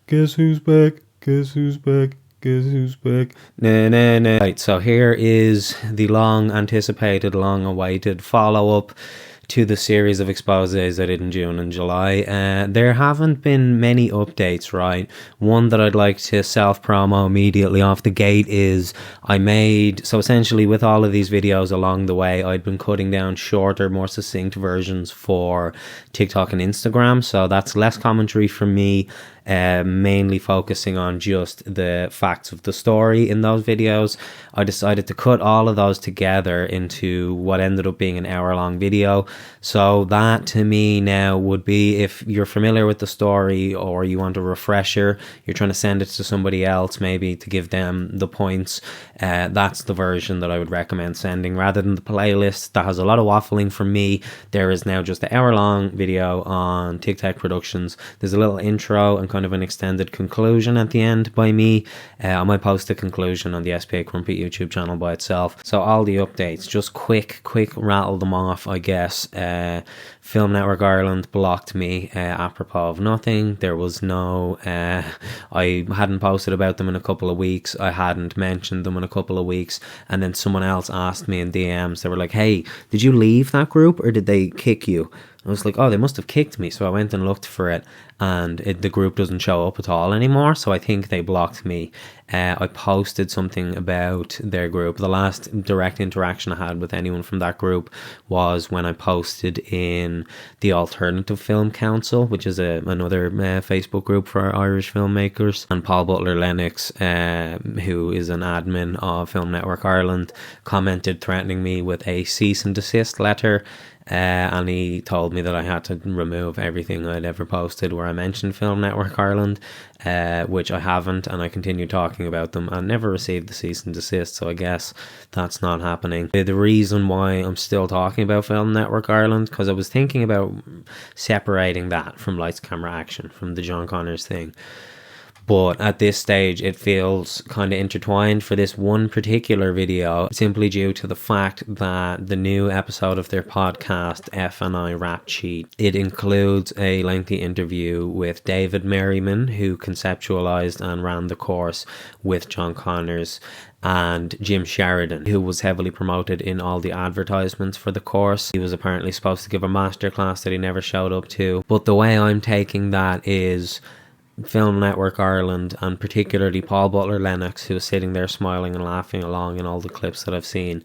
Guess who's back? Guess who's back? Guess who's back? Nah, nah, nah. Right, so here is the long anticipated, long awaited follow up to the series of exposés I did in June and July. There haven't been many updates, right? One that I'd like to self-promo immediately off the gate is so essentially with all of these videos along the way, I'd been cutting down shorter, more succinct versions for TikTok and Instagram. So that's less commentary from me, mainly focusing on just the facts of the story in those videos. I decided to cut all of those together into what ended up being an hour-long video. So that to me now would be, if you're familiar with the story or you want a refresher, you're trying to send it to somebody else maybe to give them the points, that's the version that I would recommend sending rather than the playlist that has a lot of waffling from me. There is now just an hour-long video on TikTok Productions. There's a little intro and kind of an extended conclusion at the end by me. I might post a conclusion on the SPA Crumpet YouTube channel by itself. So all the updates, just quick rattle them off, I guess. Film Network Ireland blocked me apropos of nothing. There was no I hadn't posted about them in a couple of weeks. I hadn't mentioned them in a couple of weeks, and then someone else asked me in DMs. They were like, hey, did you leave that group or did they kick you? I was like, oh, they must have kicked me. So I went and looked for it, and the group doesn't show up at all anymore. So I think they blocked me. I posted something about their group. The last direct interaction I had with anyone from that group was when I posted in the Alternative Film Council, which is another Facebook group for Irish filmmakers. And Paul Butler Lennox, who is an admin of Film Network Ireland, commented threatening me with a cease and desist letter. And he told me that I had to remove everything I'd ever posted where I mentioned Film Network Ireland, which I haven't, and I continued talking about them and never received the cease and desist, so I guess that's not happening. The reason why I'm still talking about Film Network Ireland, because I was thinking about separating that from Lights Camera Action, from the John Connors thing. But at this stage, it feels kind of intertwined for this one particular video, simply due to the fact that the new episode of their podcast, FNI Rap Sheet, it includes a lengthy interview with David Merriman, who conceptualized and ran the course with John Connors, and Jim Sheridan, who was heavily promoted in all the advertisements for the course. He was apparently supposed to give a masterclass that he never showed up to. But the way I'm taking that is Film Network Ireland, and particularly Paul Butler Lennox, who is sitting there smiling and laughing along in all the clips that I've seen,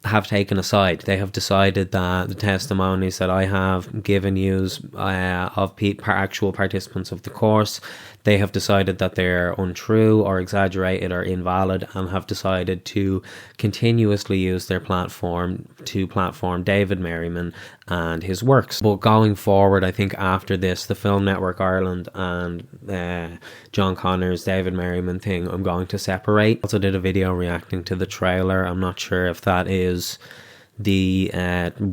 have taken a side. They have decided that the testimonies that I have given you of actual participants of the course, they have decided that they're untrue or exaggerated or invalid, and have decided to continuously use their platform to platform David Merriman and his works. But going forward, I think after this, the Film Network Ireland and John Connors, David Merriman thing, I'm going to separate. I also did a video reacting to the trailer. I'm not sure if that is the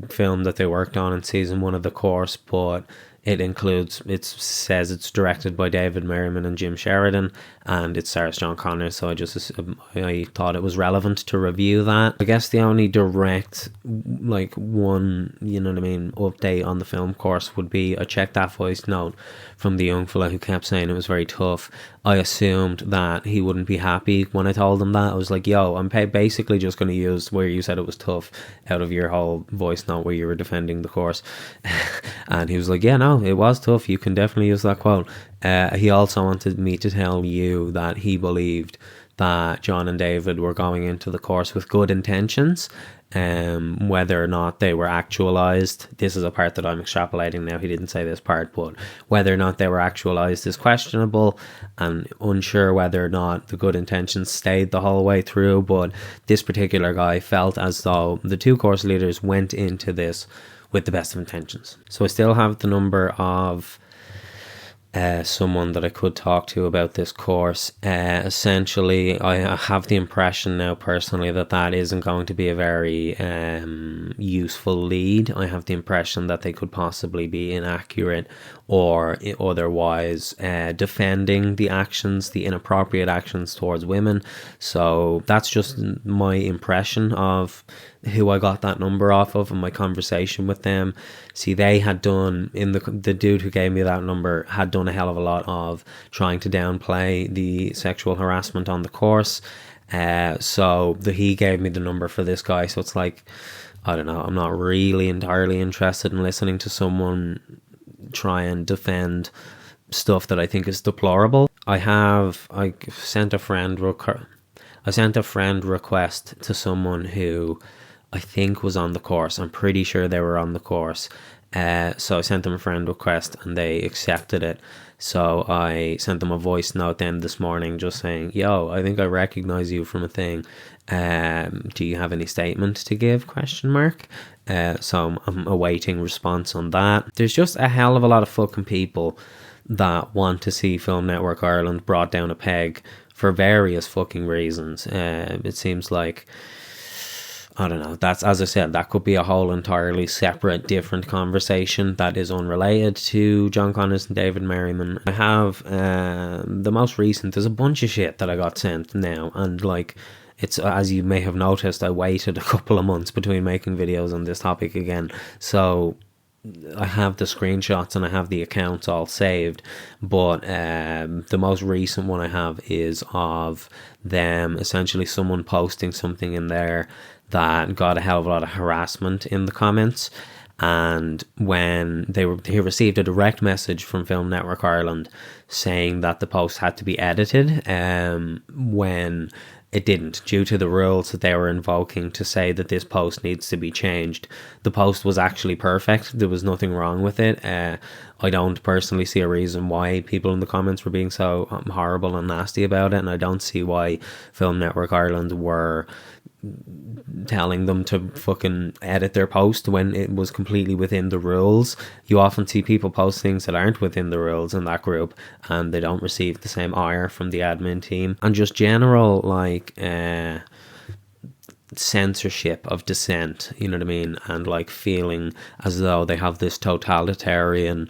film that they worked on in season 1 of the course, but it says it's directed by David Merriman and Jim Sheridan, and it stars John Connors, so I thought it was relevant to review that. I guess the only direct, one, update on the film course would be I checked that voice note from the young fella who kept saying it was very tough. I assumed that he wouldn't be happy when I told him that. I was like, yo, I'm basically just going to use where you said it was tough out of your whole voice note where you were defending the course. And he was like, yeah, no, it was tough. You can definitely use that quote. He also wanted me to tell you that he believed that John and David were going into the course with good intentions. Whether or not they were actualized, this is a part that I'm extrapolating now, he didn't say this part, but whether or not they were actualized is questionable, and unsure whether or not the good intentions stayed the whole way through. But this particular guy felt as though the two course leaders went into this with the best of intentions. So I still have the number of someone that I could talk to about this course. Essentially, I have the impression now personally that isn't going to be a very useful lead. I have the impression that they could possibly be inaccurate or otherwise defending the inappropriate actions towards women. So that's just my impression of who I got that number off of and my conversation with them. See, they had done, the dude who gave me that number had done a hell of a lot of trying to downplay the sexual harassment on the course. So he gave me the number for this guy. So it's like, I don't know, I'm not really entirely interested in listening to someone try and defend stuff that I think is deplorable. I sent a friend request to someone who I think was on the course. I'm pretty sure they were on the course. So I sent them a friend request and they accepted it. So I sent them a voice note then this morning just saying, yo, I think I recognize you from a thing. Do you have any statement to give? ? So I'm awaiting response on that. There's just a hell of a lot of fucking people that want to see Film Network Ireland brought down a peg for various fucking reasons. It seems like, I don't know, that's, as I said, that could be a whole entirely separate, different conversation that is unrelated to John Connors and David Merriman. I have the most recent, there's a bunch of shit that I got sent now, and like, it's, as you may have noticed, I waited a couple of months between making videos on this topic again, so I have the screenshots and I have the accounts all saved, but the most recent one I have is of them, essentially someone posting something in there that got a hell of a lot of harassment in the comments. And when he received a direct message from Film Network Ireland saying that the post had to be edited, when it didn't, due to the rules that they were invoking to say that this post needs to be changed. The post was actually perfect. There was nothing wrong with it. I don't personally see a reason why people in the comments were being so horrible and nasty about it, and I don't see why Film Network Ireland were telling them to fucking edit their post when it was completely within the rules. You often see people post things that aren't within the rules in that group and they don't receive the same ire from the admin team. And just general like censorship of dissent, you know what I mean, and like feeling as though they have this totalitarian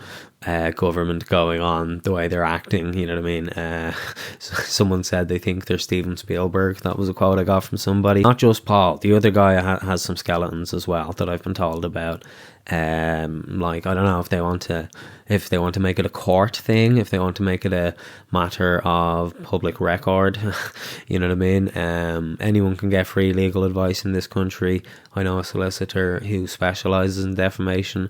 government going on the way they're acting, you know what I mean. Someone said they think they're Steven Spielberg. That was a quote I got from somebody. Not just Paul, the other guy has some skeletons as well that I've been told about. Like, I don't know if they want to make it a court thing, if they want to make it a matter of public record. You know what I mean. Anyone can get free legal advice in this country. I know a solicitor who specializes in defamation,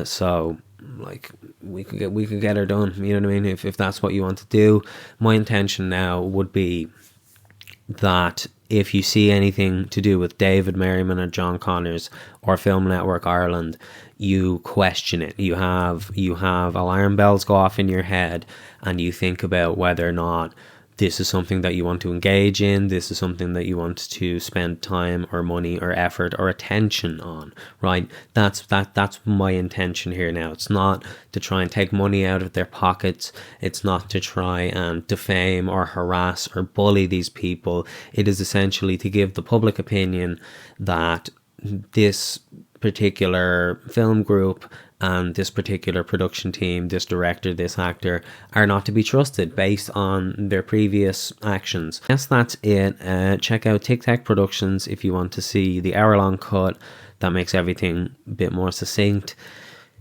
so like we could get her done, you know what I mean, if that's what you want to do. My intention now would be that if you see anything to do with David Merriman or John Connors or Film Network Ireland, you question it. You have alarm bells go off in your head and you think about whether or not this is something that you want to engage in, this is something that you want to spend time or money or effort or attention on, right? That's my intention here now. It's not to try and take money out of their pockets. It's not to try and defame or harass or bully these people. It is essentially to give the public opinion that this particular film group and this particular production team, this director, this actor, are not to be trusted based on their previous actions. Yes, that's it. Check out Tic Tac Productions if you want to see the hour-long cut that makes everything a bit more succinct.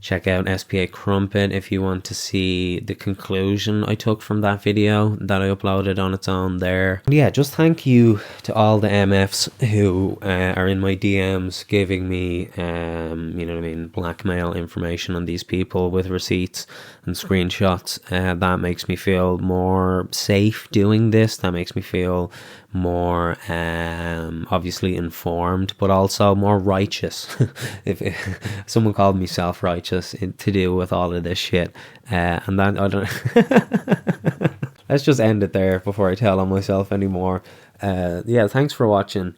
Check out SPA Crumpet if you want to see the conclusion I took from that video that I uploaded on its own there. And yeah, just thank you to all the MFs who are in my DMs giving me, you know what I mean, blackmail information on these people with receipts and screenshots. That makes me feel more safe doing this. That makes me feel more obviously informed, but also more righteous. if someone called me self-righteous to do with all of this shit, and that I don't let's just end it there before I tell on myself anymore. Yeah, thanks for watching.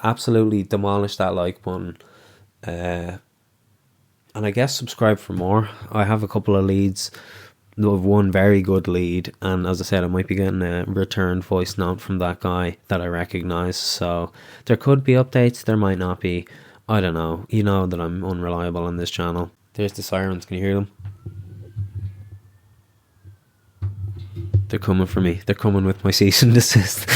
Absolutely demolish that like button, and I guess subscribe for more. I have a couple of leads. Of one very good lead, and as I said, I might be getting a returned voice note from that guy that I recognise, so there could be updates, there might not be, I don't know. You know that I'm unreliable on this channel. There's the sirens, can you hear them? They're coming for me, they're coming with my cease and desist.